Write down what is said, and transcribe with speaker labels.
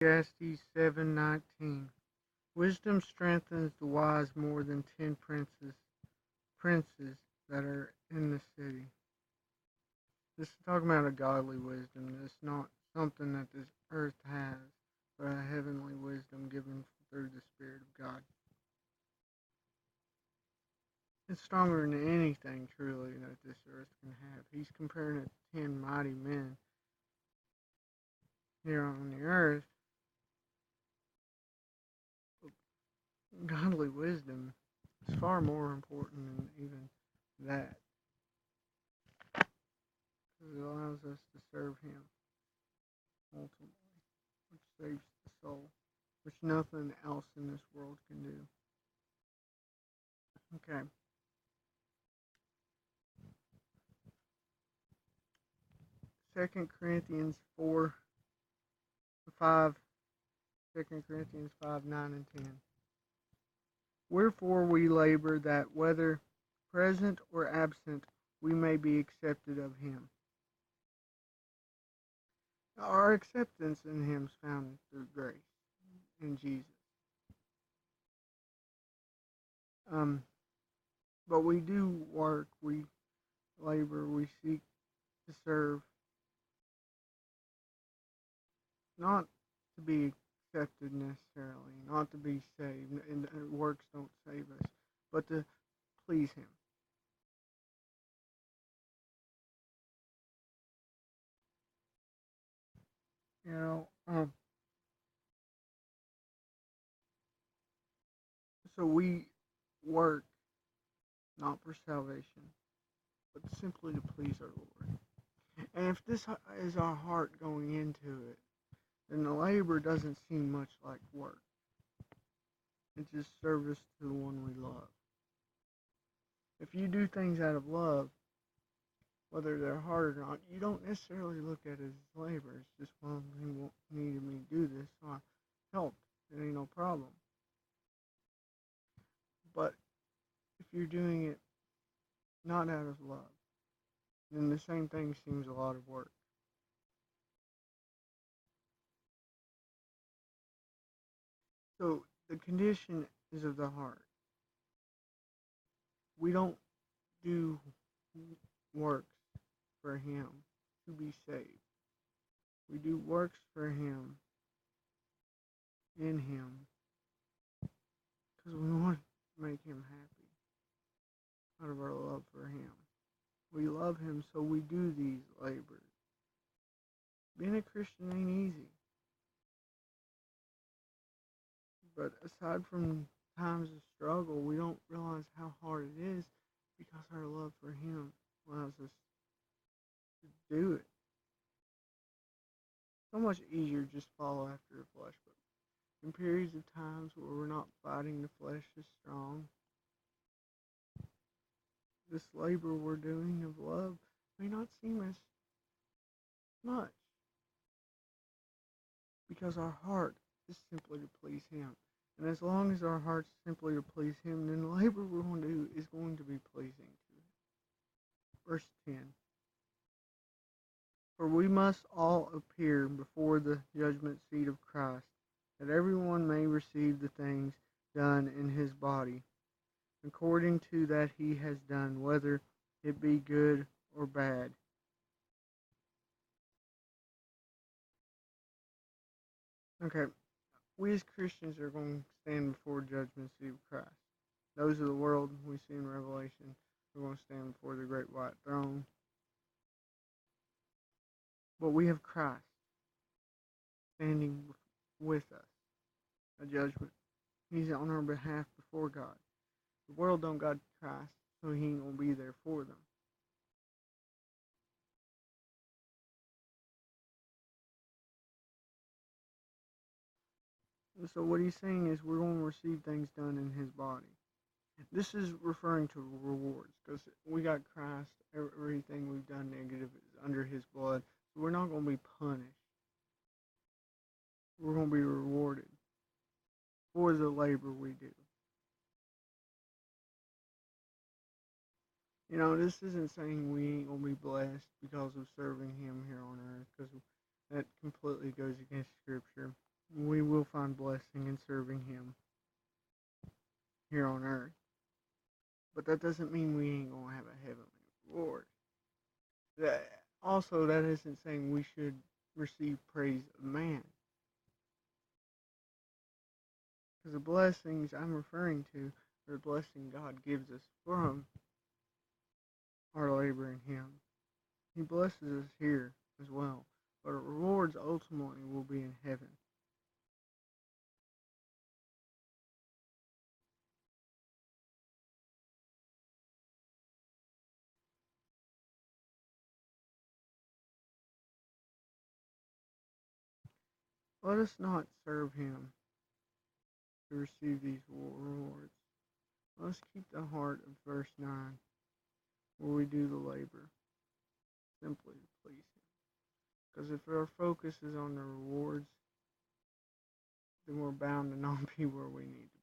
Speaker 1: Ecclesiastes 7:19. Wisdom strengthens the wise more than 10 princes that are in the city. This is talking about a godly wisdom. It's not something that this earth has, but a heavenly wisdom given through the Spirit of God. It's stronger than anything truly that this earth can have. He's comparing it to 10 mighty men here on the earth. Godly wisdom is far more important than even that, because it allows us to serve Him ultimately, which saves the soul, which nothing else in this world can do. Okay. 2 Corinthians 4, 5, 2 Corinthians 5, 9, and 10. Wherefore we labor that whether present or absent we may be accepted of Him. Our acceptance in Him is found through grace in Jesus. But we do work, we labor, we seek to serve, not to be accepted necessarily, not to be saved, and works don't save us, but to please Him. You know, so we work not for salvation, but simply to please our Lord. And if this is our heart going into it, then the labor doesn't seem much like work. It's just service to the one we love. If you do things out of love, whether they're hard or not, you don't necessarily look at it as labor. It's just, well, he needed me to do this, so I helped. It ain't no problem. But if you're doing it not out of love, then the same thing seems a lot of work. So the condition is of the heart. We don't do works for Him to be saved. We do works for Him, in Him, because we want to make Him happy out of our love for Him. We love Him, so we do these labors. Being a Christian ain't easy. But aside from times of struggle, we don't realize how hard it is because our love for Him allows us to do it. So much easier just follow after the flesh. But in periods of times where we're not fighting the flesh as strong, this labor we're doing of love may not seem as much because our heart is simply to please Him. And as long as our heart's simply to please Him, then the labor we're going to do is going to be pleasing to Him. Verse 10. For we must all appear before the judgment seat of Christ, that everyone may receive the things done in his body, according to that he has done, whether it be good or bad. Okay, we as Christians are going to stand before judgment seat of Christ. Those of the world we see in Revelation are going to stand before the great white throne. But we have Christ standing with us, a judgment. He's on our behalf before God. The world don't got Christ, so He ain't going to be there for them. And so what He's saying is we're going to receive things done in His body. This is referring to rewards, because we got Christ. Everything we've done negative is under His blood. So we're not going to be punished. We're going to be rewarded for the labor we do. You know, this isn't saying we ain't going to be blessed because of serving Him here on earth, because that completely goes against Scripture. blessing in serving Him here on earth. But that doesn't mean we ain't gonna have a heavenly reward. That isn't saying we should receive praise of man. Because the blessings I'm referring to are the blessing God gives us from our labor in Him. He blesses us here as well, but our rewards ultimately will be in heaven. Let us not serve Him to receive these rewards. Let us keep the heart of verse 9, where we do the labor, simply to please Him. Because if our focus is on the rewards, then we're bound to not be where we need to